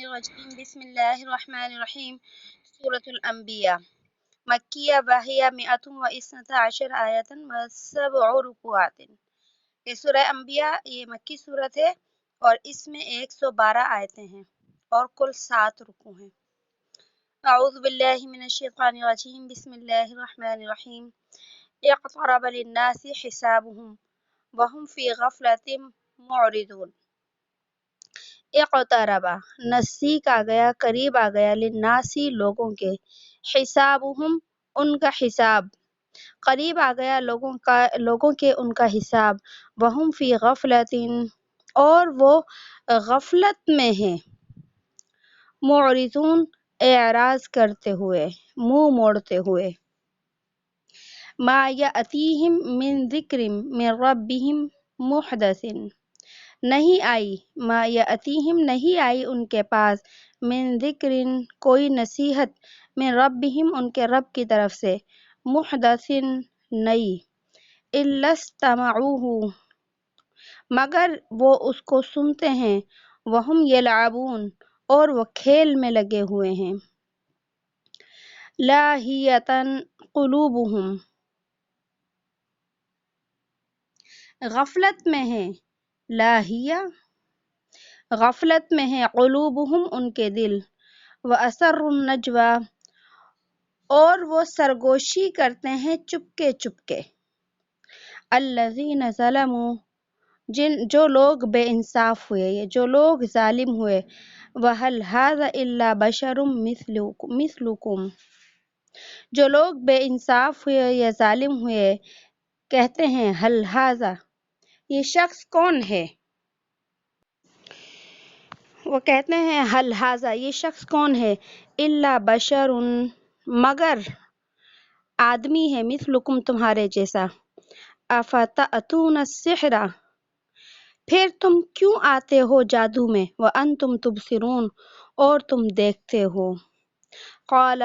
الرجیم بسم اللہ الرحمن الرحیم سورة الانبیاء مکیہ وہیہ مئۃ و اثنتا عشر آیۃ و سبع رکوعات۔ یہ سورہ انبیاء یہ مکی صورت ہے اور اس میں 112 آیتیں ہیں اور کل 7 رکوع ہیں۔ اعوذ باللہ من الشیطان الرجیم بسم اللہ الرحمن الرحیم اقترب للناس حسابهم وهم فی غفلۃ معرضون۔ اقتربا نزدیک آ گیا، قریب آ گیا، للناسی لوگوں کے، حسابهم ان کا حساب، قریب آ گیا لوگوں کے ان کا حساب، وہم فی غفلۃ اور وہ غفلت میں ہیں، معرضون اعراض کرتے ہوئے، منہ موڑتے ہوئے، ما یأتیہم من ذکر من ربہم محدث نہیں آئی، ما یأتیہم نہیں آئی ان کے پاس، من ذکر کوئی نصیحت، من ربہم ان کے رب کی طرف سے، محدث نئی، الا استمعوہ مگر وہ اس کو سنتے ہیں، وہم یلعبون اور وہ کھیل میں لگے ہوئے ہیں، لاہیۃ قلوبہم غفلت میں ہیں، لاہیہ غفلت میں ہیں، قلوبہم ان کے دل، واسروا النجوی اور وہ سرگوشی کرتے ہیں چپکے چپکے، الذین ظلموا جو لوگ بے انصاف ہوئے، جو لوگ ظالم ہوئے، وہل ھذا الا بشر مثلکم جو لوگ بے انصاف ہوئے یا ظالم ہوئے کہتے ہیں ہل ھذا یہ شخص کون ہے، وہ کہتے ہیں ہل ھذا یہ شخص کون ہے، الا بشر مگر آدمی ہے، مثلکم تمہارے جیسا، افتأتون السحر پھر تم کیوں آتے ہو جادو میں، وانتم تبصرون اور تم دیکھتے ہو، قال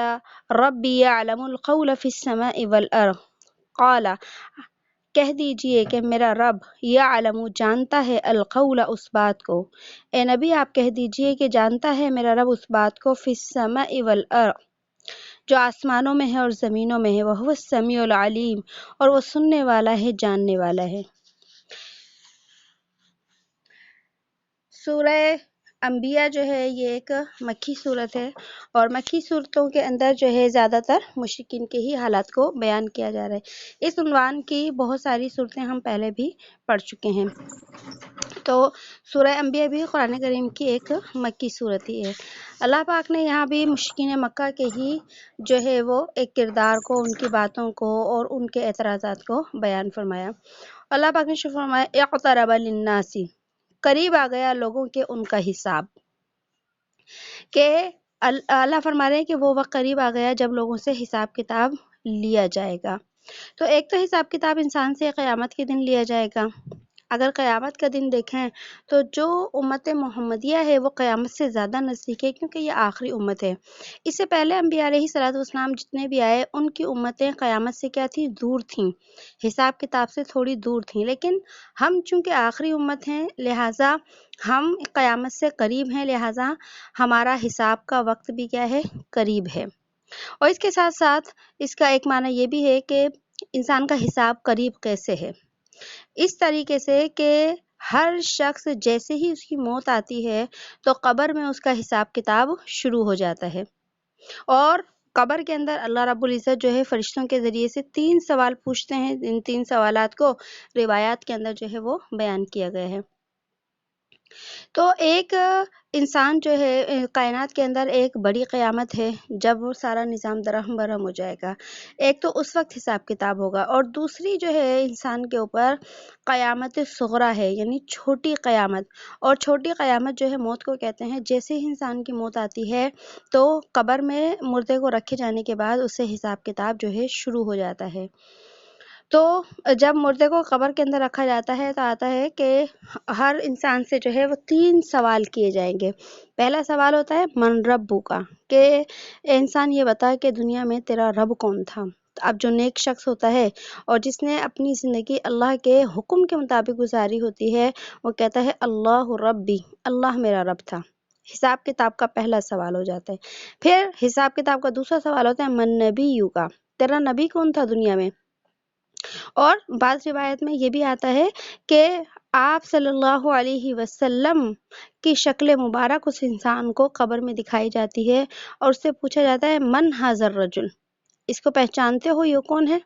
ربی یعلم القول فی السماء والارض قال کہہ دیجئے کہ میرا رب یعلم جانتا ہے القول اس بات کو، اے نبی آپ کہہ دیجئے کہ جانتا ہے میرا رب اس بات کو، فی السماء والارض جو آسمانوں میں ہے اور زمینوں میں ہے، وہو السمیع العلیم اور وہ سننے والا ہے، جاننے والا ہے۔ سورہ انبیاء جو ہے یہ ایک مکی صورت ہے اور مکی صورتوں کے اندر جو ہے زیادہ تر مشرکین کے ہی حالات کو بیان کیا جا رہا ہے۔ اس عنوان کی بہت ساری صورتیں ہم پہلے بھی پڑھ چکے ہیں، تو سورہ انبیاء بھی قرآن کریم کی ایک مکی صورت ہی ہے۔ اللہ پاک نے یہاں بھی مشرکین مکہ کے ہی جو ہے وہ ایک کردار کو، ان کی باتوں کو اور ان کے اعتراضات کو بیان فرمایا۔ اللہ پاک نے فرمایا اقترب للناس قریب آ گیا لوگوں کے ان کا حساب، کہ اللہ فرما رہے ہیں کہ وہ وقت قریب آ گیا جب لوگوں سے حساب کتاب لیا جائے گا۔ تو ایک تو حساب کتاب انسان سے قیامت کے دن لیا جائے گا۔ اگر قیامت کا دن دیکھیں تو جو امت محمدیہ ہے وہ قیامت سے زیادہ نزدیک ہے، کیونکہ یہ آخری امت ہے۔ اس سے پہلے انبیاء علیہ الصلوۃ والسلام جتنے بھی آئے ان کی امتیں قیامت سے کیا تھیں، دور تھیں، حساب کتاب سے تھوڑی دور تھیں، لیکن ہم چونکہ آخری امت ہیں لہٰذا ہم قیامت سے قریب ہیں، لہٰذا ہمارا حساب کا وقت بھی کیا ہے، قریب ہے۔ اور اس کے ساتھ ساتھ اس کا ایک معنی یہ بھی ہے کہ انسان کا حساب قریب کیسے ہے، اس طریقے سے کہ ہر شخص جیسے ہی اس کی موت آتی ہے تو قبر میں اس کا حساب کتاب شروع ہو جاتا ہے، اور قبر کے اندر اللہ رب العزت جو ہے فرشتوں کے ذریعے سے 3 سوال پوچھتے ہیں۔ ان 3 سوالات کو روایات کے اندر جو ہے وہ بیان کیا گیا ہے۔ تو ایک انسان جو ہے کائنات کے اندر ایک بڑی قیامت ہے جب وہ سارا نظام درہم برہم ہو جائے گا، ایک تو اس وقت حساب کتاب ہوگا، اور دوسری جو ہے انسان کے اوپر قیامت صغریٰ ہے، یعنی چھوٹی قیامت، اور چھوٹی قیامت جو ہے موت کو کہتے ہیں۔ جیسے ہی انسان کی موت آتی ہے تو قبر میں مردے کو رکھے جانے کے بعد اس سے حساب کتاب جو ہے شروع ہو جاتا ہے۔ تو جب مردے کو قبر کے اندر رکھا جاتا ہے تو آتا ہے کہ ہر انسان سے جو ہے وہ 3 سوال کیے جائیں گے۔ پہلا سوال ہوتا ہے من ربو کا، کہ انسان یہ بتا کہ دنیا میں تیرا رب کون تھا۔ اب جو نیک شخص ہوتا ہے اور جس نے اپنی زندگی اللہ کے حکم کے مطابق گزاری ہوتی ہے وہ کہتا ہے اللہ ربی، اللہ میرا رب تھا۔ حساب کتاب کا پہلا سوال ہو جاتا ہے۔ پھر حساب کتاب کا دوسرا سوال ہوتا ہے من نبیُّ کا، تیرا نبی کون تھا دنیا میں؟ اور بعض روایت میں یہ بھی آتا ہے کہ آپ صلی اللہ علیہ وسلم کی شکل مبارک اس انسان کو قبر میں دکھائی جاتی ہے اور اس سے پوچھا جاتا ہے من ھذا الرجل، اس کو پہچانتے ہو یہ کون ہے؟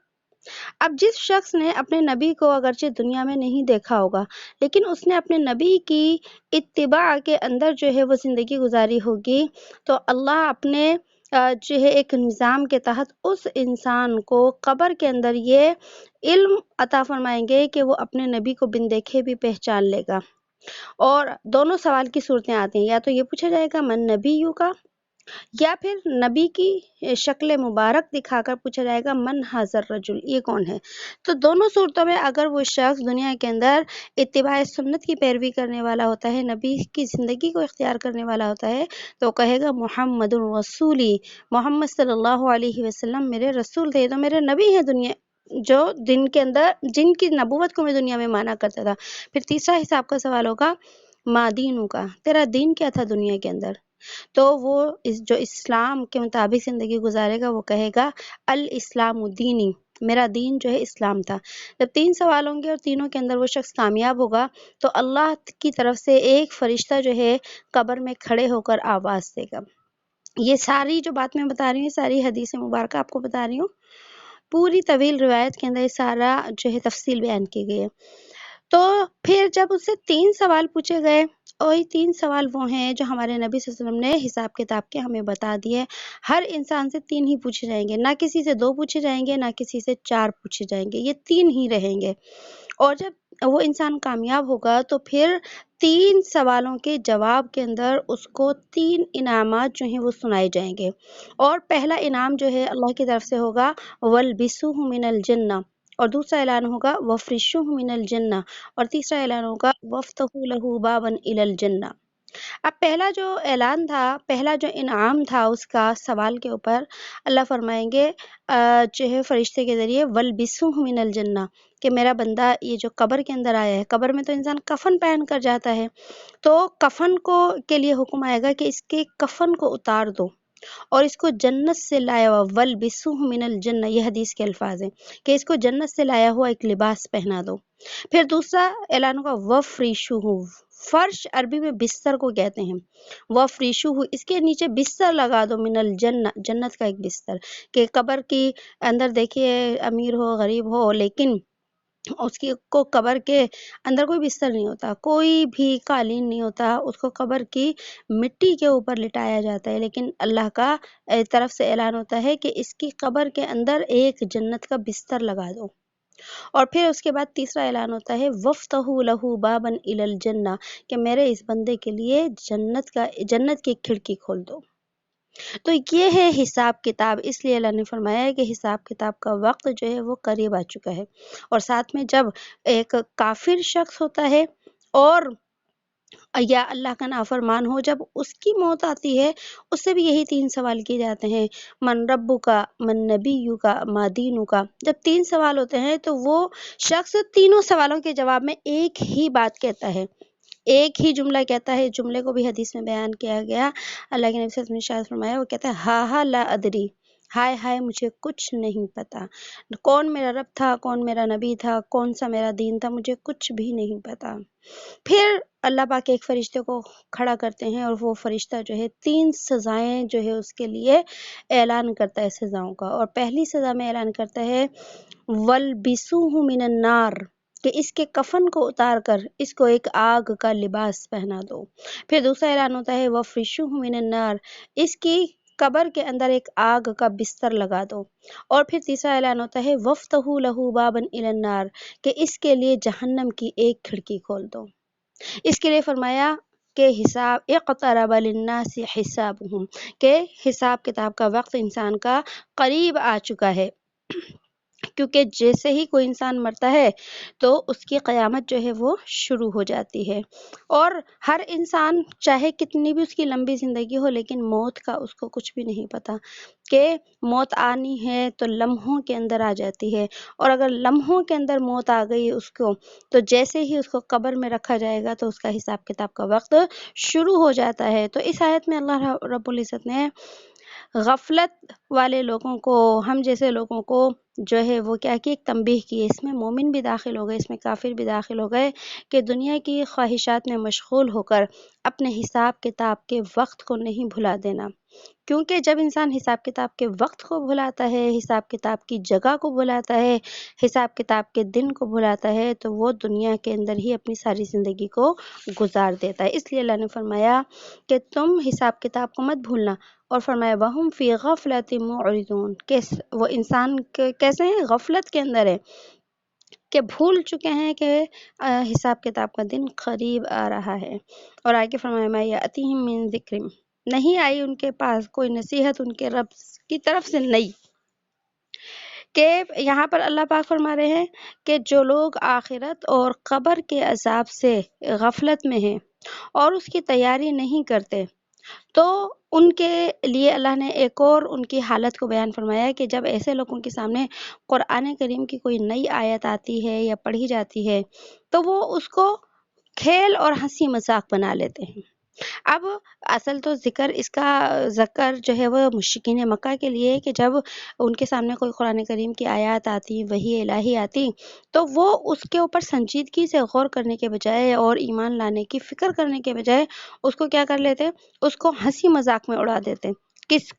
اب جس شخص نے اپنے نبی کو اگرچہ دنیا میں نہیں دیکھا ہوگا لیکن اس نے اپنے نبی کی اتباع کے اندر جو ہے وہ زندگی گزاری ہوگی، تو اللہ اپنے جو ہے ایک نظام کے تحت اس انسان کو قبر کے اندر یہ علم عطا فرمائیں گے کہ وہ اپنے نبی کو بن دیکھے بھی پہچان لے گا۔ اور دونوں سوال کی صورتیں آتی ہیں، یا تو یہ پوچھا جائے گا من نبیُّ کا، یا پھر نبی کی شکل مبارک دکھا کر پوچھا جائے گا من ھذا الرجل، یہ کون ہے؟ تو دونوں صورتوں میں اگر وہ شخص دنیا کے اندر اتباع سنت کی پیروی کرنے والا ہوتا ہے، نبی کی زندگی کو اختیار کرنے والا ہوتا ہے، تو کہے گا محمد رسولی، محمد صلی اللہ علیہ وسلم میرے رسول تھے، تو میرے نبی ہیں دنیا جو دن کے اندر جن کی نبوت کو میں دنیا میں مانا کرتا تھا۔ پھر تیسرا حساب کا سوال ہوگا ما دینُ کا، تیرا دین کیا تھا دنیا کے اندر؟ تو وہ جو اسلام کے مطابق زندگی گزارے گا وہ کہے گا الاسلام دینی، میرا دین جو ہے اسلام تھا۔ جب 3 سوال ہوں گے اور تینوں کے اندر وہ شخص کامیاب ہوگا تو اللہ کی طرف سے ایک فرشتہ جو ہے قبر میں کھڑے ہو کر آواز دے گا۔ یہ ساری جو بات میں بتا رہی ہوں، ساری حدیث مبارکہ آپ کو بتا رہی ہوں، پوری طویل روایت کے اندر یہ سارا جو ہے تفصیل بیان کی گئی ہے۔ تو پھر جب اس سے 3 سوال پوچھے گئے، اور یہ 3 سوال وہ ہیں جو ہمارے نبی صلی اللہ علیہ وسلم نے حساب کتاب کے ہمیں بتا دیے۔ ہر انسان سے 3 ہی پوچھے جائیں گے، نہ کسی سے 2 پوچھے جائیں گے، نہ کسی سے 4 پوچھے جائیں گے، یہ 3 ہی رہیں گے۔ اور جب وہ انسان کامیاب ہوگا تو پھر 3 سوالوں کے جواب کے اندر اس کو 3 انعامات جو ہیں وہ سنائے جائیں گے۔ اور پہلا انعام جو ہے اللہ کی طرف سے ہوگا وَالْبِسُوهُ مِنَ الْجَنَّةِ، اور دوسرا اعلان ہوگا وَفْرِشُوهُ مِنَ الْجَنَّةِ، اور تیسرا اعلان ہوگا وَافْتَحُوا لَهُ بَابًا إِلَى الْجَنَّةِ۔ اب پہلا جو اعلان تھا، پہلا جو انعام تھا اس کا سوال کے اوپر، اللہ فرمائیں گے جو ہے فرشتے کے ذریعے وَالْبِسُوهُ مِنَ الْجَنَّةِ، کہ میرا بندہ یہ جو قبر کے اندر آیا ہے، قبر میں تو انسان کفن پہن کر جاتا ہے، تو کفن کو کے لیے حکم آئے گا کہ اس کے کفن کو اتار دو اور اس کو جنت سے لایا ہوا وَالْبِسُوهُ مِنَ الْجَنَّةِ، یہ حدیث کے الفاظ ہیں کہ اس کو جنت سے لایا ہوا ایک لباس پہنا دو۔ پھر دوسرا اعلان ہوگا وَفْرِشُوهُ، فرش عربی میں بستر کو کہتے ہیں، وَفْرِشُوهُ، اس کے نیچے بستر لگا دو من الجنہ، جنت کا ایک بستر، کہ قبر کی اندر دیکھیے امیر ہو غریب ہو لیکن اس کی کو قبر کے اندر کوئی بستر نہیں ہوتا، کوئی بھی قالین نہیں ہوتا، اس کو قبر کی مٹی کے اوپر لٹایا جاتا ہے، لیکن اللہ کا طرف سے اعلان ہوتا ہے کہ اس کی قبر کے اندر ایک جنت کا بستر لگا دو۔ اور پھر اس کے بعد تیسرا اعلان ہوتا ہے وَافْتَحُوا لَهُ بَابًا إِلَى الْجَنَّةِ، کہ میرے اس بندے کے لیے جنت کی کھڑکی کھول دو۔ تو یہ ہے حساب کتاب، اس لیے اللہ نے فرمایا ہے کہ حساب کتاب کا وقت جو ہے وہ قریب آ چکا ہے۔ اور ساتھ میں جب ایک کافر شخص ہوتا ہے اور یا اللہ کا نافرمان ہو، جب اس کی موت آتی ہے اس سے بھی یہی 3 سوال کیے جاتے ہیں، من ربُّ کا، من نبیُّ کا، ما دینُ کا۔ جب 3 سوال ہوتے ہیں تو وہ شخص تینوں سوالوں کے جواب میں ایک ہی بات کہتا ہے، ایک ہی جملہ کہتا ہے۔ جملے کو بھی حدیث میں بیان کیا گیا، اللہ کے نبی صلی اللہ علیہ وسلم نے ارشاد فرمایا، وہ کہتا ہے ہا لا ادری، ہائے ہائے مجھے کچھ نہیں پتا، کون میرا رب تھا، کون میرا نبی تھا، کون سا میرا دین تھا، مجھے کچھ بھی نہیں پتا۔ پھر اللہ پاک ایک فرشتے کو کھڑا کرتے ہیں اور وہ فرشتہ جو ہے 3 سزائیں جو ہے اس کے لیے اعلان کرتا ہے سزاؤں کا، اور پہلی سزا میں اعلان کرتا ہے وَالْبِسُوهُ مِنَ النَّارِ، کہ اس کے کفن کو اتار کر اس کو ایک آگ کا لباس پہنا دو۔ پھر دوسرا اعلان ہوتا ہے وَفْرِشُوهُ مِنَ النَّارِ، اس کی قبر کے اندر ایک آگ کا بستر لگا دو۔ اور پھر تیسرا اعلان ہوتا ہے وَافْتَحُوا لَهُ بَابًا إِلَى النَّارِ، کہ اس کے لیے جہنم کی ایک کھڑکی کھول دو۔ اس کے لیے فرمایا کہ حساب اقترب للناس حسابهم، کہ حساب کتاب کا وقت انسان کا قریب آ چکا ہے، کیونکہ جیسے ہی کوئی انسان مرتا ہے تو اس کی قیامت جو ہے وہ شروع ہو جاتی ہے، اور ہر انسان چاہے کتنی بھی اس کی لمبی زندگی ہو لیکن موت کا اس کو کچھ بھی نہیں پتا کہ موت آنی ہے تو لمحوں کے اندر آ جاتی ہے، اور اگر لمحوں کے اندر موت آ گئی اس کو تو جیسے ہی اس کو قبر میں رکھا جائے گا تو اس کا حساب کتاب کا وقت شروع ہو جاتا ہے۔ تو اس آیت میں اللہ رب العزت نے غفلت والے لوگوں کو، ہم جیسے لوگوں کو جو ہے وہ کیا کہ ایک تنبیہ کی ہے، اس میں مومن بھی داخل ہو گئے، اس میں کافر بھی داخل ہو گئے، کہ دنیا کی خواہشات میں مشغول ہو کر اپنے حساب کتاب کے وقت کو نہیں بھلا دینا، کیونکہ جب انسان حساب کتاب کے وقت کو بھلاتا ہے، حساب کتاب کی جگہ کو بھلاتا ہے، حساب کتاب کے دن کو بھلاتا ہے، تو وہ دنیا کے اندر ہی اپنی ساری زندگی کو گزار دیتا ہے۔ اس لیے اللہ نے فرمایا کہ تم حساب کتاب کو مت بھولنا، اور فرمایا وَهُمْ فِي غَفْلَةٍ مُعْرِضُونَ، کہ وہ انسان کیسے ہیں؟ غفلت کے اندر ہے، کہ بھول چکے ہیں کہ حساب کتاب کا دن قریب آ رہا ہے۔ اور آگے فرمایا مَا يَأْتِيهِم مِّن ذِكْرٍ، نہیں آئی ان کے پاس کوئی نصیحت ان کے رب کی طرف سے نئی، کہ یہاں پر اللہ پاک فرما رہے ہیں کہ جو لوگ آخرت اور قبر کے عذاب سے غفلت میں ہیں اور اس کی تیاری نہیں کرتے، تو ان کے لیے اللہ نے ایک اور ان کی حالت کو بیان فرمایا کہ جب ایسے لوگوں کے سامنے قرآن کریم کی کوئی نئی آیت آتی ہے یا پڑھی جاتی ہے تو وہ اس کو کھیل اور ہنسی مذاق بنا لیتے ہیں۔ اب اصل تو ذکر جو ہے وہ مشرکین مکہ کے لیے، کہ جب ان کے سامنے کوئی قرآن کریم کی آیات آتی، وحی الہی آتی، تو وہ اس کے اوپر سنجیدگی سے غور کرنے کے بجائے اور ایمان لانے کی فکر کرنے کے بجائے اس کو کیا کر لیتے، اس کو ہنسی مذاق میں اڑا دیتے،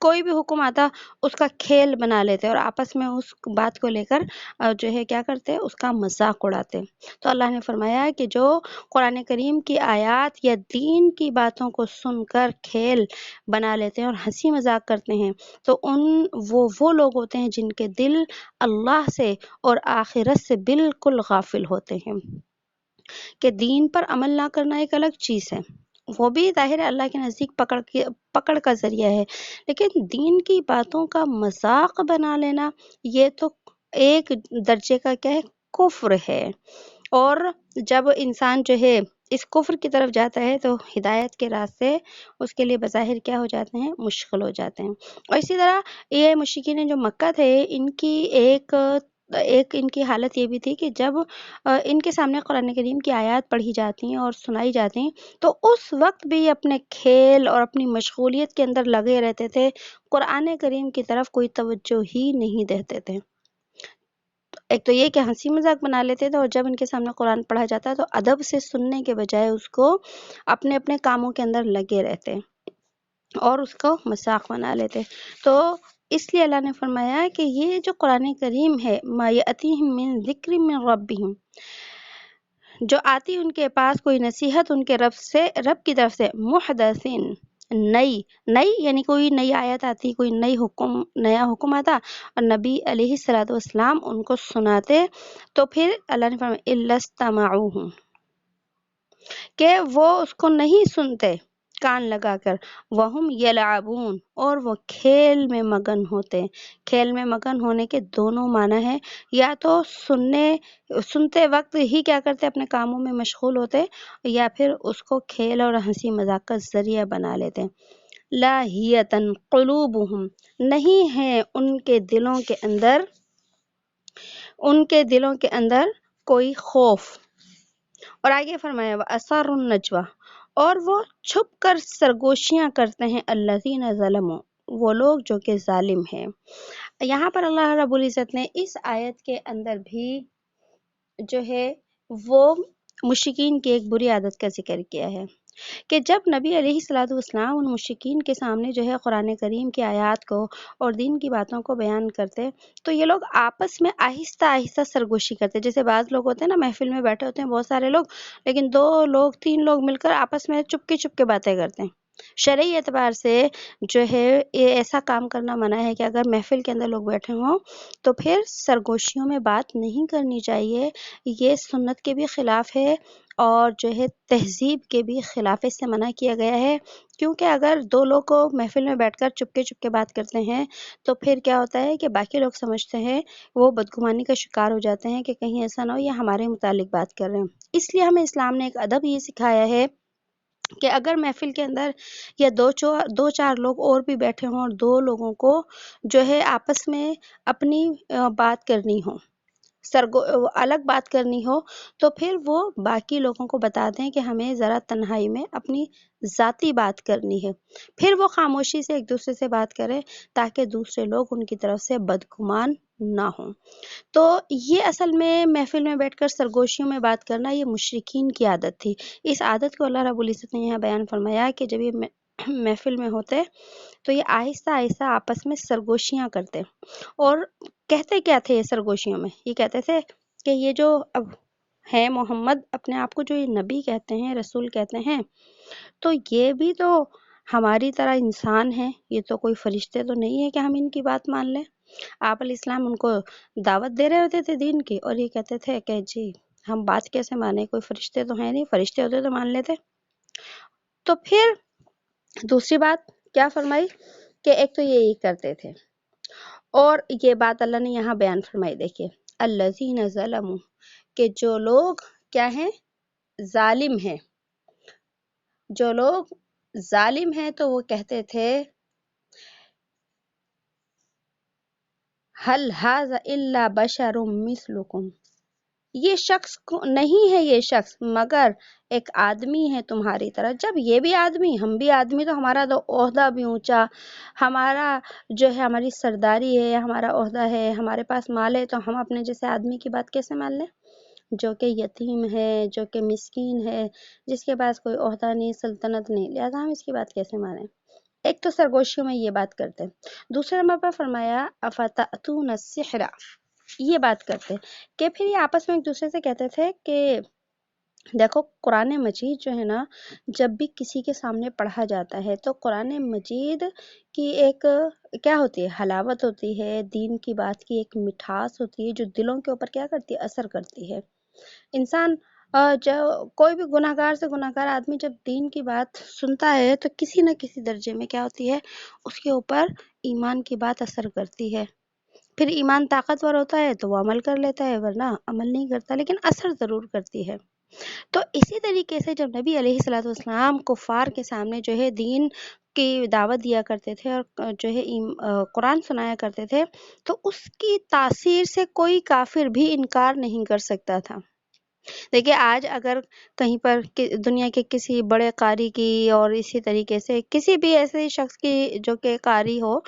کوئی بھی حکم آتا اس کا کھیل بنا لیتے اور آپس میں اس بات کو لے کر جو ہے کیا کرتے، اس کا مذاق اڑاتے۔ تو اللہ نے فرمایا کہ جو قرآن کریم کی آیات یا دین کی باتوں کو سن کر کھیل بنا لیتے ہیں اور ہنسی مذاق کرتے ہیں، تو وہ لوگ ہوتے ہیں جن کے دل اللہ سے اور آخرت سے بالکل غافل ہوتے ہیں۔ کہ دین پر عمل نہ کرنا ایک الگ چیز ہے، وہ بھی ظاہر ہے اللہ کے نزدیک پکڑ کا ذریعہ ہے، لیکن دین کی باتوں کا مذاق بنا لینا یہ تو ایک درجے کا کیا ہے، کفر ہے۔ اور جب انسان جو ہے اس کفر کی طرف جاتا ہے تو ہدایت کے راستے اس کے لیے بظاہر کیا ہو جاتے ہیں، مشکل ہو جاتے ہیں۔ اور اسی طرح یہ مشرکین جو مکہ تھے، ان کی ایک ان کی حالت یہ بھی تھی کہ جب ان کے سامنے قرآن کریم کی آیات پڑھی جاتی ہیں اور سنائی جاتی ہیں تو اس وقت بھی اپنے کھیل اور اپنی مشغولیت کے اندر لگے رہتے تھے، قرآن کریم کی طرف کوئی توجہ ہی نہیں دیتے تھے۔ ایک تو یہ کہ ہنسی مذاق بنا لیتے تھے، اور جب ان کے سامنے قرآن پڑھا جاتا تو ادب سے سننے کے بجائے اس کو اپنے اپنے کاموں کے اندر لگے رہتے اور اس کو مذاق بنا لیتے۔ تو اس لیے اللہ نے فرمایا کہ یہ جو قرآن کریم ہے مَا يَأْتِيهِم مِّن ذِكْرٍ مِّن رَبِّهِمْ، جو آتی ان کے پاس کوئی نصیحت ان کے رب کی طرف سے، محدثین، نئی یعنی کوئی نئی آیت آتی، کوئی نیا حکم آتا اور نبی علیہ الصلوۃ والسلام ان کو سناتے، تو پھر اللہ نے فرمایا اِلَّا اسْتَمَعُوهُ، کہ وہ اس کو نہیں سنتے کان لگا کر، وَهُمْ يَلْعَبُونَ، اور وہ کھیل میں مگن ہوتے۔ کھیل میں مگن ہونے کے دونوں معنی ہیں، یا تو سنتے وقت ہی کیا کرتے، اپنے کاموں میں مشغول ہوتے، یا پھر اس کو کھیل اور ہنسی مذاق کا ذریعہ بنا لیتے۔ لاہیۃً قلوبہم، نہیں ہے ان کے دلوں کے اندر کوئی خوف۔ اور آگے فرمایا وَأَسَرُّوا النَّجْوَىٰ، اور وہ چھپ کر سرگوشیاں کرتے ہیں، الذین ظلموا، وہ لوگ جو کہ ظالم ہیں۔ یہاں پر اللہ رب العزت نے اس آیت کے اندر بھی جو ہے وہ مشرکین کی ایک بری عادت کا ذکر کیا ہے، کہ جب نبی علیہ الصلوۃ والسلام ان مشرکین کے سامنے جو ہے قرآن کریم کی آیات کو اور دین کی باتوں کو بیان کرتے تو یہ لوگ آپس میں آہستہ آہستہ سرگوشی کرتے، جیسے بعض لوگ ہوتے ہیں نا، محفل میں بیٹھے ہوتے ہیں بہت سارے لوگ، لیکن 2 لوگ 3 لوگ مل کر آپس میں چپ کے باتیں کرتے ہیں۔ شرعی اعتبار سے جو ہے یہ ایسا کام کرنا منع ہے کہ اگر محفل کے اندر لوگ بیٹھے ہوں تو پھر سرگوشیوں میں بات نہیں کرنی چاہیے، یہ سنت کے بھی خلاف ہے اور جو ہے تہذیب کے بھی خلاف، اس سے منع کیا گیا ہے کیونکہ اگر دو لوگ کو محفل میں بیٹھ کر چپکے بات کرتے ہیں تو پھر کیا ہوتا ہے کہ باقی لوگ سمجھتے ہیں، وہ بدگمانی کا شکار ہو جاتے ہیں کہ کہیں ایسا نہ ہو یہ ہمارے متعلق بات کر رہے ہیں۔ اس لیے ہمیں اسلام نے ایک ادب یہ سکھایا ہے کہ اگر محفل کے اندر یا دو چار لوگ اور بھی بیٹھے ہوں اور دو لوگوں کو جو ہے آپس میں اپنی بات کرنی ہو، الگ بات کرنی ہو، تو پھر وہ باقی لوگوں کو بتا دیں کہ ہمیں ذرا تنہائی میں اپنی ذاتی بات کرنی ہے، پھر وہ خاموشی سے ایک دوسرے سے بات کریں تاکہ دوسرے لوگ ان کی طرف سے بدگمان نہ ہوں۔ تو یہ اصل میں محفل میں بیٹھ کر سرگوشیوں میں بات کرنا یہ مشرکین کی عادت تھی۔ اس عادت کو اللہ رب العزت نے یہاں بیان فرمایا کہ جب یہ محفل میں ہوتے تو یہ آہستہ آہستہ آپس میں سرگوشیاں کرتے، اور کہتے کیا تھے یہ سرگوشیوں میں؟ یہ کہتے تھے کہ یہ جو اب ہے محمد، اپنے آپ کو جو یہ نبی کہتے ہیں، رسول کہتے ہیں، تو یہ بھی تو ہماری طرح انسان ہیں، یہ تو کوئی فرشتے تو نہیں ہے کہ ہم ان کی بات مان لیں۔ آپ علیہ السلام ان کو دعوت دے رہے ہوتے تھے دین کی، اور یہ کہتے تھے کہ جی ہم بات کیسے مانیں، کوئی فرشتے تو ہیں نہیں، فرشتے ہوتے تو مان لیتے۔ تو پھر دوسری بات کیا فرمائی کہ ایک تو یہی کرتے تھے، اور یہ بات اللہ نے یہاں بیان فرمائی، دیکھیے الذین ظلموا، کہ جو لوگ کیا ہیں؟ ظالم ہیں۔ جو لوگ ظالم ہیں تو وہ کہتے تھے حل ھذا الا بشر مثلکم، یہ شخص نہیں ہے، یہ شخص مگر ایک آدمی ہے تمہاری طرح۔ جب یہ بھی آدمی، ہم بھی آدمی، تو ہمارا تو عہدہ بھی اونچا، ہمارا جو ہے ہماری سرداری ہے، ہمارا عہدہ ہے، ہمارے پاس مال ہے، تو ہم اپنے جیسے آدمی کی بات کیسے مان لیں جو کہ یتیم ہے، جو کہ مسکین ہے، جس کے پاس کوئی عہدہ نہیں، سلطنت نہیں، لہذا ہم اس کی بات کیسے مانیں؟ ایک تو سرگوشیوں میں یہ بات کرتے، دوسرے نمبر پر فرمایا افتأتون السحر، یہ بات کرتے کہ پھر یہ آپس میں ایک دوسرے سے کہتے تھے کہ دیکھو قرآن مجید جو ہے نا، جب بھی کسی کے سامنے پڑھا جاتا ہے تو قرآن مجید کی ایک کیا ہوتی ہے؟ حلاوت ہوتی ہے، دین کی بات کی ایک مٹھاس ہوتی ہے جو دلوں کے اوپر کیا کرتی ہے؟ اثر کرتی ہے۔ انسان جو کوئی بھی گناہ گار سے گناہ گار آدمی جب دین کی بات سنتا ہے تو کسی نہ کسی درجے میں کیا ہوتی ہے؟ اس کے اوپر ایمان کی بات اثر کرتی ہے۔ پھر ایمان طاقتور ہوتا ہے تو وہ عمل کر لیتا ہے، ورنہ عمل نہیں کرتا، لیکن اثر ضرور کرتی ہے۔ تو اسی طریقے سے جب نبی علیہ الصلوۃ والسلام کفار کے سامنے جو ہے دین کی دعوت دیا کرتے تھے اور جو ہے قرآن سنایا کرتے تھے، تو اس کی تاثیر سے کوئی کافر بھی انکار نہیں کر سکتا تھا۔ دیکھیے آج اگر کہیں پر دنیا کے کسی بڑے قاری کی اور اسی طریقے سے کسی بھی ایسے شخص کی جو کہ قاری ہو،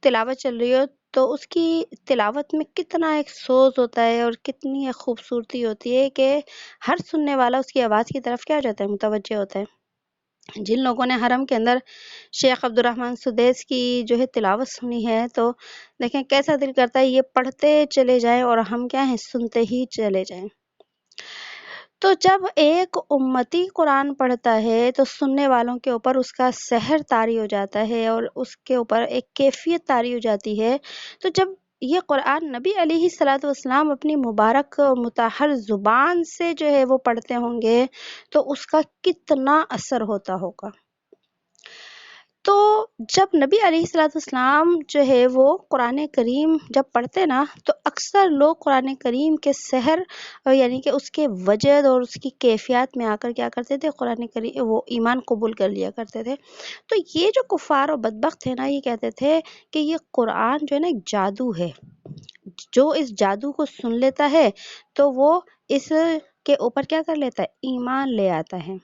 تلاوت چل رہی ہو، تو اس کی تلاوت میں کتنا ایک سوز ہوتا ہے اور کتنی ایک خوبصورتی ہوتی ہے کہ ہر سننے والا اس کی آواز کی طرف کیا ہو جاتا ہے؟ متوجہ ہوتا ہے۔ جن لوگوں نے حرم کے اندر شیخ عبد الرحمن سدیس کی جو ہے تلاوت سنی ہے تو دیکھیں کیسا دل کرتا ہے یہ پڑھتے چلے جائیں اور ہم کیا ہیں؟ سنتے ہی چلے جائیں۔ تو جب ایک امتی قرآن پڑھتا ہے تو سننے والوں کے اوپر اس کا سحر طاری ہو جاتا ہے اور اس کے اوپر ایک کیفیت طاری ہو جاتی ہے۔ تو جب یہ قرآن نبی علیہ الصلوۃ والسلام اپنی مبارک مطہر زبان سے جو ہے وہ پڑھتے ہوں گے تو اس کا کتنا اثر ہوتا ہوگا۔ تو جب نبی علیہ الصلوۃ والسلام جو ہے وہ قرآن کریم جب پڑھتے نا تو اکثر لوگ قرآن کریم کے سحر یعنی کہ اس کے وجد اور اس کی کیفیات میں آ کر کیا کرتے تھے؟ قرآن کریم وہ ایمان قبول کر لیا کرتے تھے۔ تو یہ جو کفار و بدبخت تھے نا، یہ کہتے تھے کہ یہ قرآن جو ہے نا ایک جادو ہے، جو اس جادو کو سن لیتا ہے تو وہ اس کے اوپر کیا کر لیتا ہے؟ ایمان لے آتا ہے۔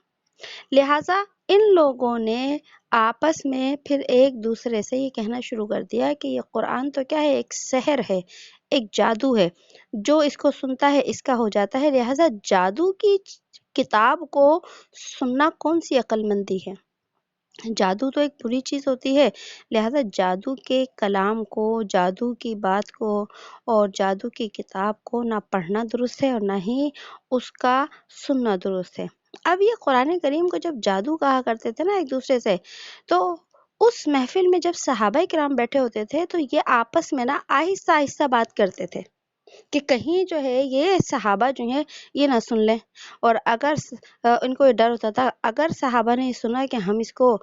لہٰذا ان لوگوں نے آپس میں پھر ایک دوسرے سے یہ کہنا شروع کر دیا کہ یہ قرآن تو کیا ہے؟ ایک سحر ہے، ایک جادو ہے، جو اس کو سنتا ہے اس کا ہو جاتا ہے، لہٰذا جادو کی کتاب کو سننا کون سی عقل مندی ہے؟ جادو تو ایک بری چیز ہوتی ہے، لہذا جادو کے کلام کو، جادو کی بات کو اور جادو کی کتاب کو نہ پڑھنا درست ہے اور نہ ہی اس کا سننا درست ہے۔ اب یہ قرآن کریم کو جب جادو کہا کرتے تھے نا ایک دوسرے سے، تو اس محفل میں جب صحابہ کرام بیٹھے ہوتے تھے تو یہ آپس میں نا آہستہ آہستہ بات کرتے تھے، کہ کہیں جو ہے یہ صحابہ جو ہیں یہ نہ سن لیں، اور اگر ان کو یہ ڈر ہوتا تھا اگر صحابہ نے سنا کہ ہم اس کو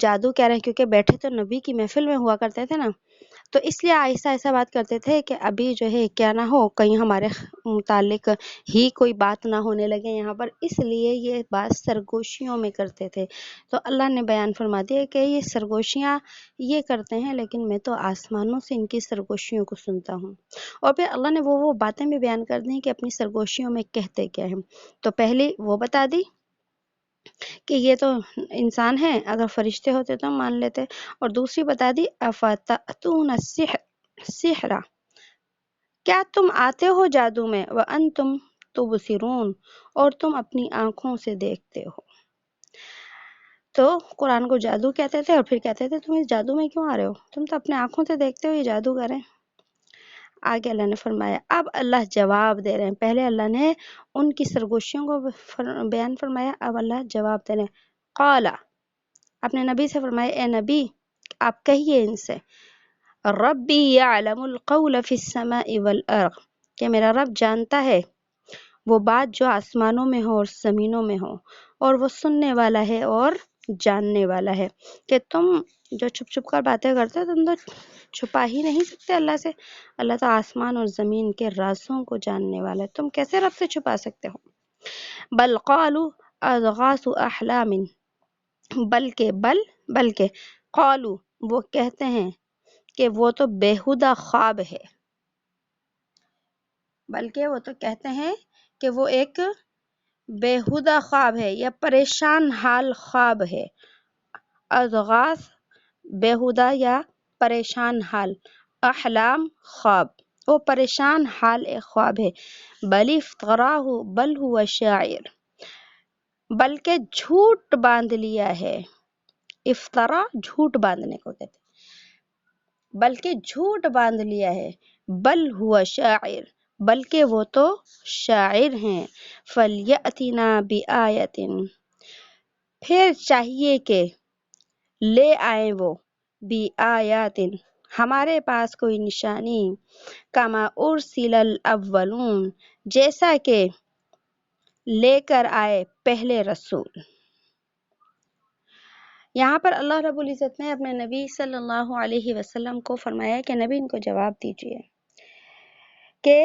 جادو کہہ رہے ہیں، کیونکہ بیٹھے تو نبی کی محفل میں ہوا کرتے تھے نا، تو اس لیے آہستہ آہستہ بات کرتے تھے کہ ابھی جو ہے کیا نہ ہو، کہیں ہمارے متعلق ہی کوئی بات نہ ہونے لگے یہاں پر، اس لیے یہ بات سرگوشیوں میں کرتے تھے۔ تو اللہ نے بیان فرما دیا کہ یہ سرگوشیاں یہ کرتے ہیں، لیکن میں تو آسمانوں سے ان کی سرگوشیوں کو سنتا ہوں۔ اور پھر اللہ نے وہ باتیں بھی بیان کر دیں کہ اپنی سرگوشیوں میں کہتے کیا ہیں۔ تو پہلی وہ بتا دی کہ یہ تو انسان ہیں، اگر فرشتے ہوتے تو ہم مان لیتے، اور دوسری بتا دی افتأتون السحر، کیا تم آتے ہو جادو میں، وانتم تبصرون، اور تم اپنی آنکھوں سے دیکھتے ہو۔ تو قرآن کو جادو کہتے تھے، اور پھر کہتے تھے تم اس جادو میں کیوں آ رہے ہو، تم تو اپنے آنکھوں سے دیکھتے ہو یہ جادو کریں۔ آگے اللہ نے فرمایا، اب اللہ جواب دے رہے ہیں، پہلے اللہ نے ان کی سرگوشیوں کو بیان فرمایا، اب اللہ جواب دے رہے ہیں۔ قال، اپنے نبی سے فرمایا، اے نبی آپ کہیے ان سے، ربی یعلم القول فی السماء والارض، کہ میرا رب جانتا ہے وہ بات جو آسمانوں میں ہو اور زمینوں میں ہو، اور وہ سننے والا ہے اور جاننے والا ہے، کہ تم جو چھپ چھپ کر باتیں کرتے ہو تم تو چھپا ہی نہیں سکتے اللہ سے، اللہ تو آسمان اور زمین کے رازوں کو جاننے والا ہے، تم کیسے رب سے چھپا سکتے ہو۔ بل قالوا اضغاث احلام، بلکہ قالوا وہ کہتے ہیں کہ وہ تو بیہودہ خواب ہے، بلکہ وہ تو کہتے ہیں کہ وہ ایک بیہودہ خواب ہے یا پریشان حال خواب ہے۔ اضغاث بیہودہ یا پریشان حال، احلام خواب، وہ پریشان حال ایک خواب ہے۔ بل افتراہ بل ہوا شاعر، بلکہ جھوٹ باندھ لیا ہے، افطرا جھوٹ باندھنے کو کہتے ہیں، بلکہ جھوٹ باندھ لیا ہے، بل ہوا شاعر، بلکہ وہ تو شاعر ہیں، فلیأتنا بآیۃ، پھر چاہیے کہ لے آئیں وہ، بآیات ہمارے پاس کوئی نشانی، کما ارسل الاولون جیسا کہ لے کر آئے پہلے رسول۔ یہاں پر اللہ رب العزت نے اپنے نبی صلی اللہ علیہ وسلم کو فرمایا کہ نبی ان کو جواب دیجئے کہ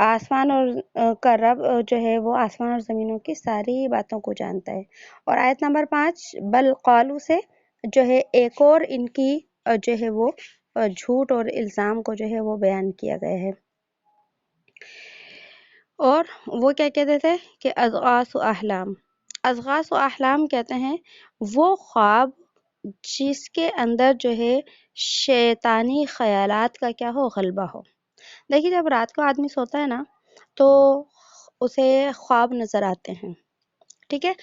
آسمان اور کا رب جو ہے وہ آسمان اور زمینوں کی ساری باتوں کو جانتا ہے۔ اور آیت نمبر 5 بل قالو سے جو ہے ایک اور ان کی جو ہے وہ جھوٹ اور الزام کو جو ہے وہ بیان کیا گیا ہے، اور وہ کیا کہتے تھے کہ اضغاث و احلام، اضغاث و احلام کہتے ہیں وہ خواب جس کے اندر جو ہے شیطانی خیالات کا کیا ہو، غلبہ ہو۔ دیکھیے جب رات کو آدمی سوتا ہے نا تو اسے خواب نظر آتے ہیں، ٹھیک ہے،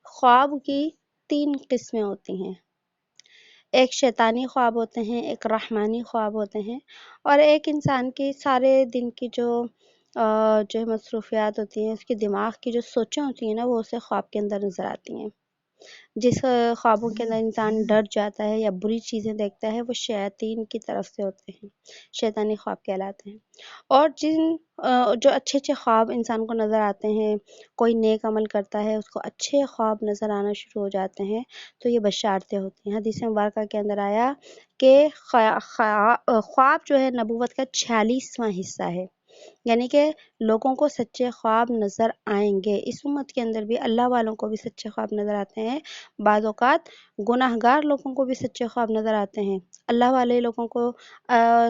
خواب کی 3 قسمیں ہوتی ہیں، ایک شیطانی خواب ہوتے ہیں، ایک رحمانی خواب ہوتے ہیں، اور ایک انسان کی سارے دن کی جو مصروفیات ہوتی ہیں، اس کے دماغ کی جو سوچیں ہوتی ہیں نا وہ اسے خواب کے اندر نظر آتی ہیں۔ جس خوابوں کے اندر انسان ڈر جاتا ہے یا بری چیزیں دیکھتا ہے وہ شیاطین کی طرف سے ہوتے ہیں، شیطانی خواب کہلاتے ہیں۔ اور جو اچھے اچھے خواب انسان کو نظر آتے ہیں، کوئی نیک عمل کرتا ہے اس کو اچھے خواب نظر آنا شروع ہو جاتے ہیں تو یہ بشارتیں ہوتی ہیں۔ حدیث مبارکہ کے اندر آیا کہ خواب جو ہے نبوت کا 46واں حصہ ہے، یعنی کہ لوگوں کو سچے خواب نظر آئیں گے۔ اس امت کے اندر بھی اللہ والوں کو بھی سچے خواب نظر آتے ہیں، بعض اوقات گناہ گار لوگوں کو بھی سچے خواب نظر آتے ہیں، اللہ والے لوگوں کو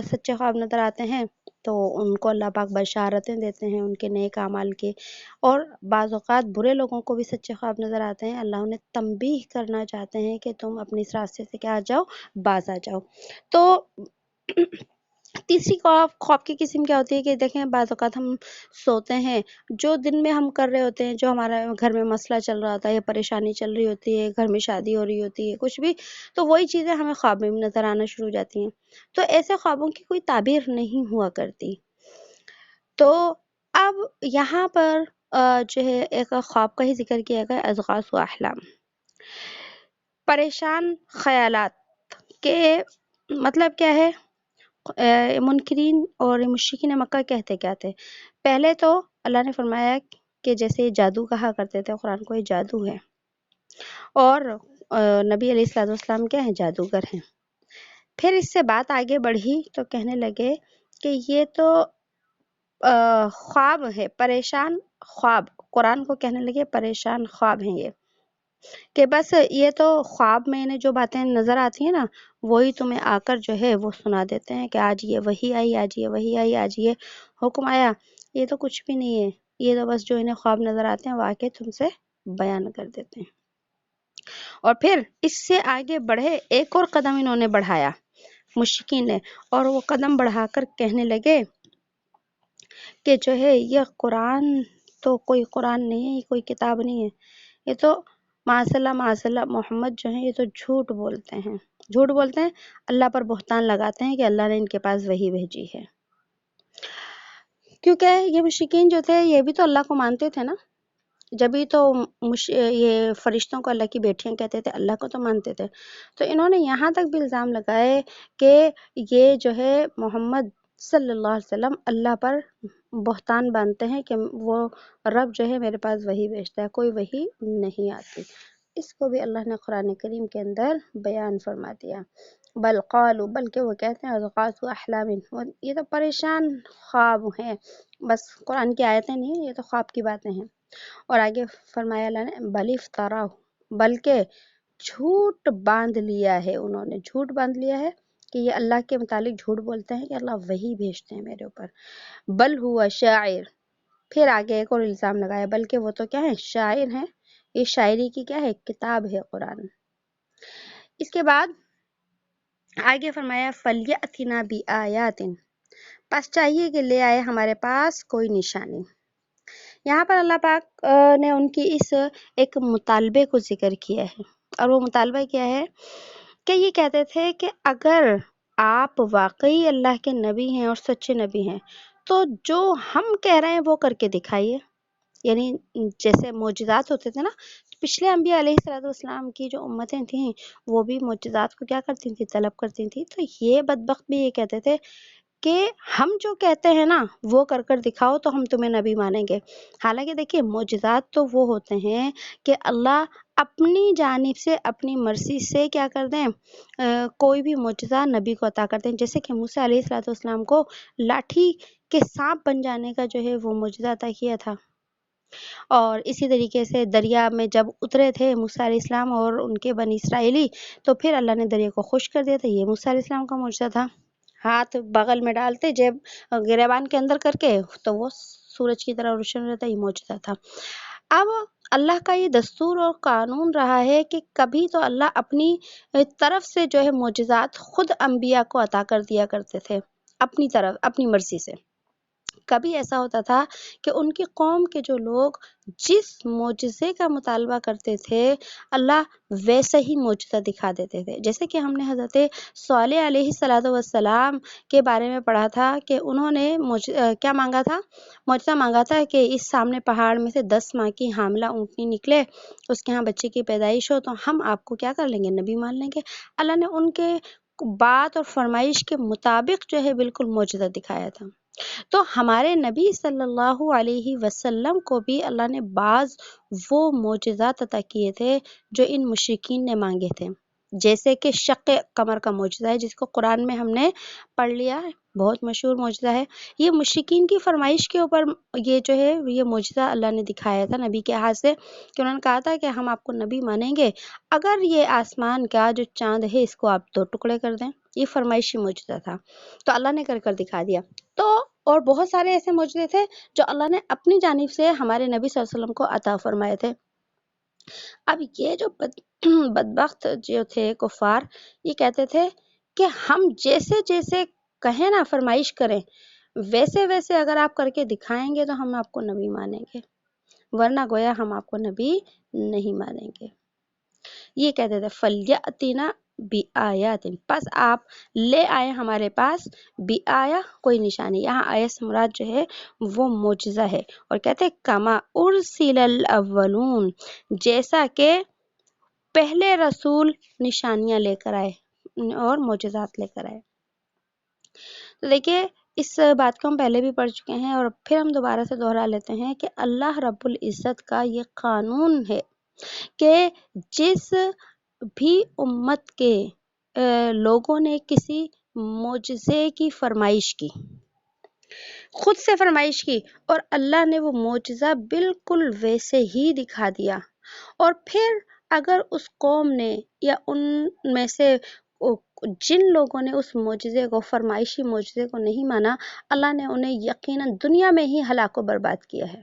سچے خواب نظر آتے ہیں تو ان کو اللہ پاک بشارتیں دیتے ہیں ان کے نیک اعمال کی، اور بعض اوقات برے لوگوں کو بھی سچے خواب نظر آتے ہیں، اللہ انہیں تنبیہ کرنا چاہتے ہیں کہ تم اپنے اس راستے سے کیا آ جاؤ، باز آ جاؤ۔ تو تیسری خواب کی قسم کیا ہوتی ہے کہ دیکھیں بعض اوقات ہم سوتے ہیں، جو دن میں ہم کر رہے ہوتے ہیں، جو ہمارا گھر میں مسئلہ چل رہا ہوتا ہے یا پریشانی چل رہی ہوتی ہے، گھر میں شادی ہو رہی ہوتی ہے، کچھ بھی، تو وہی چیزیں ہمیں خواب میں بھی نظر آنا شروع ہو جاتی ہیں۔ تو ایسے خوابوں کی کوئی تعبیر نہیں ہوا کرتی۔ تو اب یہاں پر جو ہے ایک خواب کا ہی ذکر کیا گیا، اضغاث و احلام، پریشان خیالات کے مطلب کیا ہے؟ منکرین اور مشرکین مکہ کہتے کیا تھے؟ پہلے تو اللہ نے فرمایا کہ جیسے جادو کہا کرتے تھے قرآن کو، یہ جادو ہے، اور نبی علیہ الصلوۃ والسلام کیا ہیں؟ جادوگر ہیں۔ پھر اس سے بات آگے بڑھی تو کہنے لگے کہ یہ تو خواب ہے، پریشان خواب، قرآن کو کہنے لگے پریشان خواب ہیں یہ، کہ بس یہ تو خواب میں انہیں جو باتیں نظر آتی ہیں نا وہی تمہیں آ کر جو ہے وہ سنا دیتے ہیں کہ آج یہ وہی آئی، آج یہ وہی آئی، آج یہ حکم آیا۔ یہ تو کچھ بھی نہیں ہے، یہ تو بس جو انہیں خواب نظر آتے ہیں واقع تم سے بیان کر دیتے ہیں۔ اور پھر اس سے آگے بڑھے، ایک اور قدم انہوں نے بڑھایا مشرکین نے، اور وہ قدم بڑھا کر کہنے لگے کہ جو ہے یہ قرآن تو کوئی قرآن نہیں ہے، یہ کوئی کتاب نہیں ہے، یہ تو معاذ اللہ محمد جو ہیں یہ تو جھوٹ بولتے ہیں، جھوٹ بولتے ہیں، اللہ پر بہتان لگاتے ہیں کہ اللہ نے ان کے پاس وحی بھیجی ہے۔ کیونکہ یہ مشرکین جو تھے یہ بھی تو اللہ کو مانتے تھے نا، جبھی تو یہ فرشتوں کو اللہ کی بیٹیاں کہتے تھے، اللہ کو تو مانتے تھے۔ تو انہوں نے یہاں تک بھی الزام لگائے کہ یہ جو ہے محمد صلی اللہ علیہ وسلم اللہ پر بہتان باندھتے ہیں کہ وہ رب جو ہے میرے پاس وحی بھیجتا ہے، کوئی وحی نہیں آتی۔ اس کو بھی اللہ نے قرآن کریم کے اندر بیان فرما دیا۔ بل قالوا، بلکہ وہ کہتے ہیں اضغاث احلام، یہ تو پریشان خواب ہیں، بس قرآن کی آیتیں نہیں ہیں، یہ تو خواب کی باتیں ہیں۔ اور آگے فرمایا اللہ نے بل افتراہ، بلکہ جھوٹ باندھ لیا ہے، انہوں نے جھوٹ باندھ لیا ہے کہ یہ اللہ کے متعلق جھوٹ بولتے ہیں کہ اللہ وحی بھیجتے ہیں میرے اوپر۔ بل ہوا شاعر، پھر آگے ایک اور الزام لگایا، بلکہ وہ تو کیا ہے؟ شاعر ہیں، یہ شاعری کی کیا ہے؟ کتاب ہے قرآن۔ اس کے بعد آگے فرمایا فلیأتنا بآیات، پس چاہیے کہ لے آئے ہمارے پاس کوئی نشانی۔ یہاں پر اللہ پاک نے ان کی اس ایک مطالبے کو ذکر کیا ہے، اور وہ مطالبہ کیا ہے کہ یہ کہتے تھے کہ اگر آپ واقعی اللہ کے نبی ہیں اور سچے نبی ہیں تو جو ہم کہہ رہے ہیں وہ کر کے دکھائیے۔ یعنی جیسے معجزات ہوتے تھے نا، پچھلے انبیاء علیہ الصلوۃ والسلام کی جو امتیں تھیں وہ بھی معجزات کو کیا کرتی تھیں؟ طلب کرتی تھیں۔ تو یہ بدبخت بھی یہ کہتے تھے کہ ہم جو کہتے ہیں نا وہ کر کر دکھاؤ تو ہم تمہیں نبی مانیں گے۔ حالانکہ دیکھیے معجزات تو وہ ہوتے ہیں کہ اللہ اپنی جانب سے اپنی مرضی سے کیا کر دیں، کوئی بھی معجزہ نبی کو عطا کر دیں۔ جیسے کہ موسیٰ علیہ الصلوۃ والسلام کو لاٹھی کے سانپ بن جانے کا جو ہے وہ معجزہ عطا کیا تھا، اور اسی طریقے سے دریا میں جب اترے تھے موسیٰ علیہ السلام اور ان کے بنی اسرائیلی تو پھر اللہ نے دریا کو خشک کر دیا تھا، یہ موسیٰ علیہ السلام کا معجزہ تھا۔ ہاتھ بغل میں ڈالتے جب گریبان کے اندر کر کے تو وہ سورج کی طرح روشن رہتا، یہ معجزہ تھا۔ اب اللہ کا یہ دستور اور قانون رہا ہے کہ کبھی تو اللہ اپنی طرف سے جو ہے معجزات خود انبیاء کو عطا کر دیا کرتے تھے اپنی طرف، اپنی مرضی سے۔ کبھی ایسا ہوتا تھا کہ ان کی قوم کے جو لوگ جس معجزے کا مطالبہ کرتے تھے اللہ ویسا ہی معجزہ دکھا دیتے تھے۔ جیسے کہ ہم نے حضرت صالح علیہ السلام کے بارے میں پڑھا تھا کہ انہوں نے کیا مانگا تھا؟ معجزہ مانگا تھا کہ اس سامنے پہاڑ میں سے 10 ماہ کی حاملہ اونٹنی نکلے، اس کے ہاں بچے کی پیدائش ہو تو ہم آپ کو کیا کر لیں گے؟ نبی مان لیں گے۔ اللہ نے ان کے بات اور فرمائش کے مطابق جو ہے بالکل معجزہ دکھایا تھا۔ تو ہمارے نبی صلی اللہ علیہ وسلم کو بھی اللہ نے بعض وہ معجزات عطا کیے تھے جو ان مشرکین نے مانگے تھے، جیسے کہ شق قمر کا معجزہ ہے جس کو قرآن میں ہم نے پڑھ لیا ہے، بہت مشہور معجزہ ہے۔ یہ مشرکین کی فرمائش کے اوپر یہ جو ہے یہ معجزہ اللہ نے دکھایا تھا نبی کے ہاتھ سے، کہ انہوں نے کہا تھا کہ ہم آپ کو نبی مانیں گے اگر یہ آسمان کا جو چاند ہے اس کو آپ 2 ٹکڑے کر دیں۔ یہ فرمائشی معجزہ تھا تو اللہ نے کر دکھا دیا۔ تو اور بہت سارے ایسے معجزے تھے جو اللہ نے اپنی جانب سے ہمارے نبی صلی اللہ علیہ وسلم کو عطا فرمائے تھے۔ اب یہ جو بدبخت جو تھے کفار، یہ کہتے تھے کہ ہم جیسے جیسے کہیں نا فرمائش کریں ویسے ویسے اگر آپ کر کے دکھائیں گے تو ہم آپ کو نبی مانیں گے، ورنہ گویا ہم آپ کو نبی نہیں مانیں گے۔ یہ کہتے تھے فلیأتنا بآیات، پس آپ لے آئے ہمارے پاس بآیا، کوئی نشانی۔ یہاں آیہ سے مراد جو ہے وہ معجزہ ہے، اور کہتے ہیں کما ارسل الاولون، جیسا کہ پہلے رسول نشانیاں لے کر آئے اور معجزات لے کر آئے۔ تو دیکھیے اس بات کو ہم پہلے بھی پڑھ چکے ہیں اور پھر ہم دوبارہ سے دہرا لیتے ہیں کہ اللہ رب العزت کا یہ قانون ہے کہ جس بھی امت کے لوگوں نے کسی معجزے کی فرمائش کی، خود سے فرمائش کی، اور اللہ نے وہ معجزہ بالکل ویسے ہی دکھا دیا، اور پھر اگر اس قوم نے یا ان میں سے جن لوگوں نے اس معجزے کو، فرمائشی معجزے کو نہیں مانا، اللہ نے انہیں یقیناً دنیا میں ہی ہلاک و برباد کیا ہے۔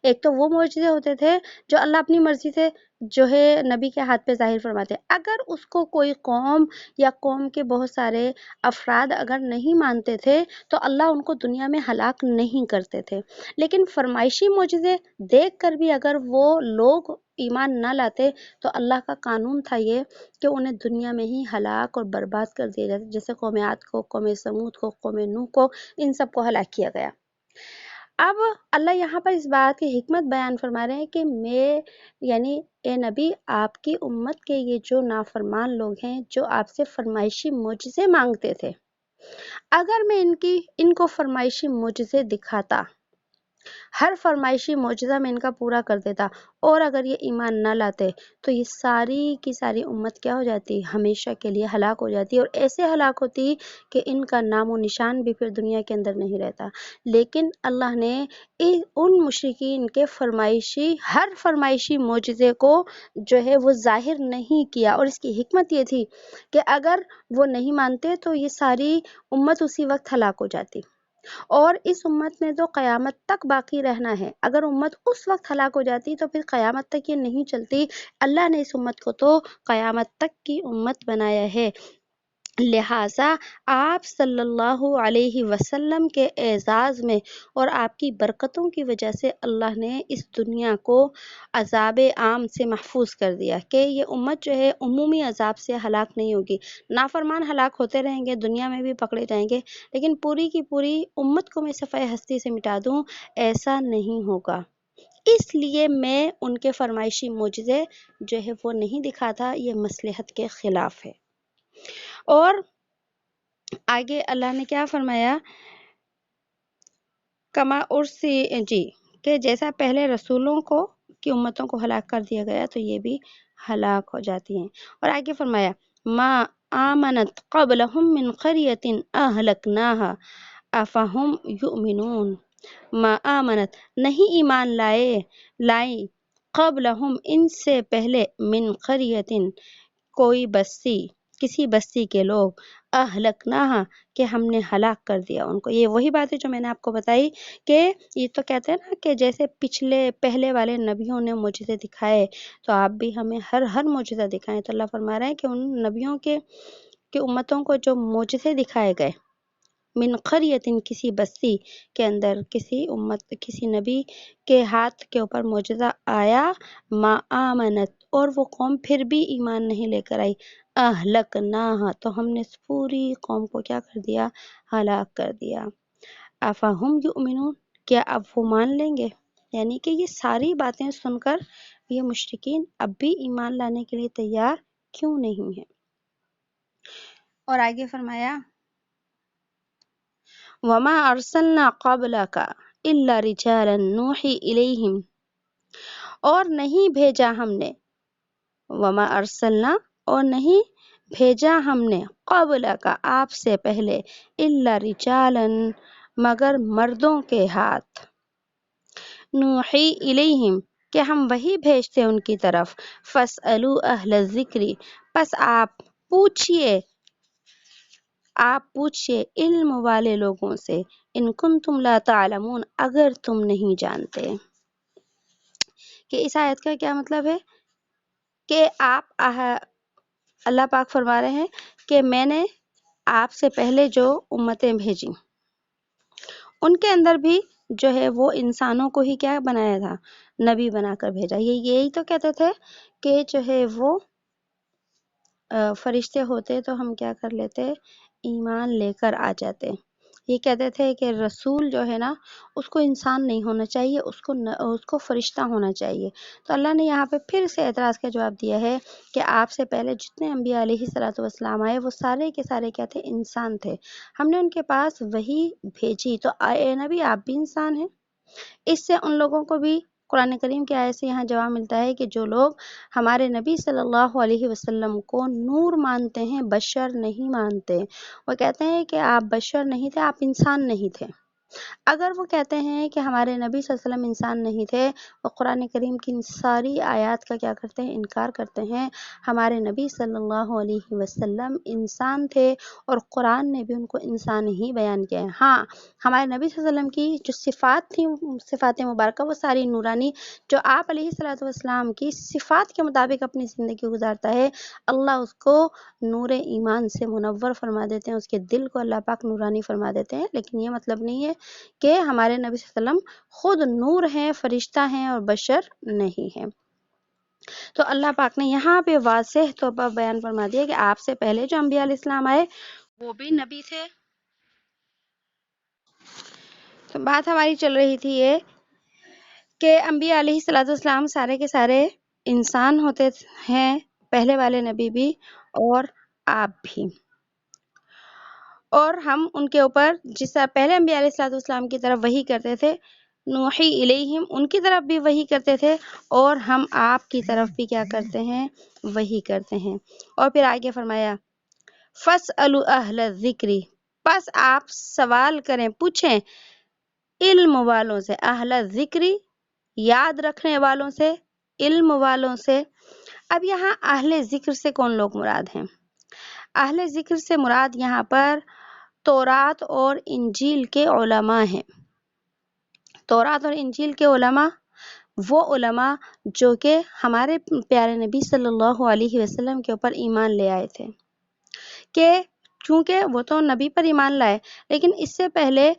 ایک تو وہ معجزے ہوتے تھے جو اللہ اپنی مرضی سے جو ہے نبی کے ہاتھ پہ ظاہر فرماتے، اگر اس کو کوئی قوم یا قوم کے بہت سارے افراد اگر نہیں مانتے تھے تو اللہ ان کو دنیا میں ہلاک نہیں کرتے تھے، لیکن فرمائشی معجزے دیکھ کر بھی اگر وہ لوگ ایمان نہ لاتے تو اللہ کا قانون تھا یہ کہ انہیں دنیا میں ہی ہلاک اور برباد کر دیا جاتا، جیسے قوم عاد کو، قوم سمود کو، قوم نوح کو، ان سب کو ہلاک کیا گیا۔ اب اللہ یہاں پر اس بات کی حکمت بیان فرما رہے ہیں کہ میں یعنی اے نبی، آپ کی امت کے یہ جو نافرمان لوگ ہیں جو آپ سے فرمائشی معجزے مانگتے تھے، اگر میں ان کو فرمائشی معجزے دکھاتا، ہر فرمائشی معجزہ میں ان کا پورا کر دیتا، اور اگر یہ ایمان نہ لاتے تو یہ ساری کی ساری امت کیا ہو جاتی؟ ہمیشہ کے لیے ہلاک ہو جاتی، اور ایسے ہلاک ہوتی کہ ان کا نام و نشان بھی پھر دنیا کے اندر نہیں رہتا۔ لیکن اللہ نے ان مشرکین کے ہر فرمائشی معجزے کو جو ہے وہ ظاہر نہیں کیا، اور اس کی حکمت یہ تھی کہ اگر وہ نہیں مانتے تو یہ ساری امت اسی وقت ہلاک ہو جاتی، اور اس امت نے تو قیامت تک باقی رہنا ہے۔ اگر امت اس وقت ہلاک ہو جاتی تو پھر قیامت تک یہ نہیں چلتی۔ اللہ نے اس امت کو تو قیامت تک کی امت بنایا ہے، لہٰذا آپ صلی اللہ علیہ وسلم کے اعزاز میں اور آپ کی برکتوں کی وجہ سے اللہ نے اس دنیا کو عذاب عام سے محفوظ کر دیا کہ یہ امت جو ہے عمومی عذاب سے ہلاک نہیں ہوگی۔ نافرمان ہلاک ہوتے رہیں گے، دنیا میں بھی پکڑے جائیں گے، لیکن پوری کی پوری امت کو میں صفحہ ہستی سے مٹا دوں، ایسا نہیں ہوگا۔ اس لیے میں ان کے فرمائشی معجزے جو ہے وہ نہیں دکھاتا، یہ مصلحت کے خلاف ہے۔ اور آگے اللہ نے کیا فرمایا؟ کما کہ جیسا پہلے رسولوں کو کی امتوں کو ہلاک کر دیا گیا تو یہ بھی ہلاک ہو جاتی ہیں۔ اور آگے فرمایا ما آمنت قبلہم من قریۃ اہلکناها افہم یؤمنون۔ ما آمنت نہیں ایمان لائی قبلہم ان سے پہلے، من قریۃ کوئی بستی، کسی بستی کے لوگ، اہلکناہا کہ ہم نے ہلاک کر دیا ان کو۔ یہ وہی بات ہے جو میں نے آپ کو بتائی کہ یہ تو کہتے ہیں نا کہ جیسے پہلے والے نبیوں نے معجزے دکھائے تو آپ بھی ہمیں ہر معجزہ دکھائیں۔ تو اللہ فرما رہا ہے کہ ان نبیوں کے امتوں کو جو معجزے دکھائے گئے، من قریۃ کسی بستی کے اندر کسی نبی کے ہاتھ کے اوپر معجزہ آیا، ما آمنت اور وہ قوم پھر بھی ایمان نہیں لے کر آئی، اہلکناہا تو ہم نے اس پوری قوم کو کیا کر دیا؟ ہلاک کر دیا۔ افہم یؤمنون کیا اب وہ مان لیں گے؟ یعنی کہ یہ ساری باتیں سن کر یہ مشرکین اب بھی ایمان لانے کے لیے تیار کیوں نہیں ہیں؟ اور آگے فرمایا وَمَا أَرْسَلْنَا قَبْلَكَ إِلَّا رِجَالًا نُوحِي إِلَيْهِمْ اور نہیں بھیجا ہم نے، وَمَا أَرْسَلْنَا اور نہیں بھیجا ہم نے، قَبْلَكَ آپ سے پہلے، إِلَّا رِجَالًا مگر مردوں کے ہاتھ، نُوحِي إِلَيْهِمْ کہ ہم وہی بھیجتے ان کی طرف، فَاسْأَلُوا أَهْلَ الذِّكْرِ پس آپ پوچھئے علم والے لوگوں سے، ان کنتم لا تعلمون اگر تم نہیں جانتے۔ کہ اس آیت کا کیا مطلب ہے کہ اللہ پاک فرما رہے ہیں کہ میں نے آپ سے پہلے جو امتیں بھیجی ان کے اندر بھی جو ہے وہ انسانوں کو ہی کیا بنایا تھا؟ نبی بنا کر بھیجا۔ یہی تو کہتے تھے کہ جو ہے وہ فرشتے ہوتے تو ہم کیا کر لیتے؟ ایمان لے کر آ جاتے، یہ کہتے تھے کہ رسول جو ہے نا اس کو انسان نہیں ہونا چاہیے، اس کو فرشتہ ہونا چاہیے۔ تو اللہ نے یہاں پہ پھر سے اعتراض کا جواب دیا ہے کہ آپ سے پہلے جتنے انبیاء علیہ الصلوۃ والسلام آئے وہ سارے کے سارے کیا تھے؟ انسان تھے۔ ہم نے ان کے پاس وحی بھیجی، تو اے نبی آپ بھی انسان ہیں۔ اس سے ان لوگوں کو بھی قرآن کریم کی آیت سے یہاں جواب ملتا ہے کہ جو لوگ ہمارے نبی صلی اللہ علیہ وسلم کو نور مانتے ہیں، بشر نہیں مانتے، وہ کہتے ہیں کہ آپ بشر نہیں تھے، آپ انسان نہیں تھے۔ اگر وہ کہتے ہیں کہ ہمارے نبی صلی اللہ علیہ وسلم انسان نہیں تھے، وہ قرآن کریم کی ان ساری آیات کا کیا کرتے ہیں؟ انکار کرتے ہیں۔ ہمارے نبی صلی اللہ علیہ وسلم انسان تھے اور قرآن نے بھی ان کو انسان ہی بیان کیا ہے۔ ہاں، ہمارے نبی صلی اللہ علیہ وسلم کی جو صفات تھیں، صفات مبارکہ، وہ ساری نورانی، جو آپ علیہ الصلوۃ والسلام کی صفات کے مطابق اپنی زندگی گزارتا ہے، اللہ اس کو نور ایمان سے منور فرما دیتے ہیں، اس کے دل کو اللہ پاک نورانی فرما دیتے ہیں۔ لیکن یہ مطلب نہیں ہے کہ ہمارے نبی صلی اللہ علیہ وسلم خود نور ہیں، فرشتہ ہیں اور بشر نہیں ہیں۔ تو اللہ پاک نے یہاں پہ واضح طور پر بیان فرما دیا کہ آپ سے پہلے جو انبیاء علیہ السلام آئے وہ بھی نبی تھے۔ تو بات ہماری چل رہی تھی یہ کہ انبیاء علیہ الصلوۃ والسلام سارے کے سارے انسان ہوتے ہیں، پہلے والے نبی بھی اور آپ بھی، اور ہم ان کے اوپر جس طرح پہلے انبیاء علیہ الصلوۃ والسلام کی طرف وحی کرتے تھے، نوحی الیہم، ان کی طرف بھی وحی کرتے تھے، اور ہم آپ کی طرف بھی کیا کرتے ہیں؟ وحی کرتے ہیں۔ اور پھر آگے فرمایا فَاسْأَلُوا أَهْلَ الذِّكْرِ، پس آپ سوال کریں، پوچھیں علم والوں سے، اہل ذکر یاد رکھنے والوں سے، علم والوں سے۔ اب یہاں اہل ذکر سے کون لوگ مراد ہیں؟ اہل ذکر سے مراد یہاں پر تورات اور انجیل کے علماء ہیں۔ تورات اور انجیل کے علماء وہ علماء جو کہ ہمارے پیارے نبی صلی اللہ علیہ وسلم کے اوپر ایمان لے آئے تھے، کہ چونکہ وہ تو نبی پر ایمان لائے، لیکن اس سے پہلے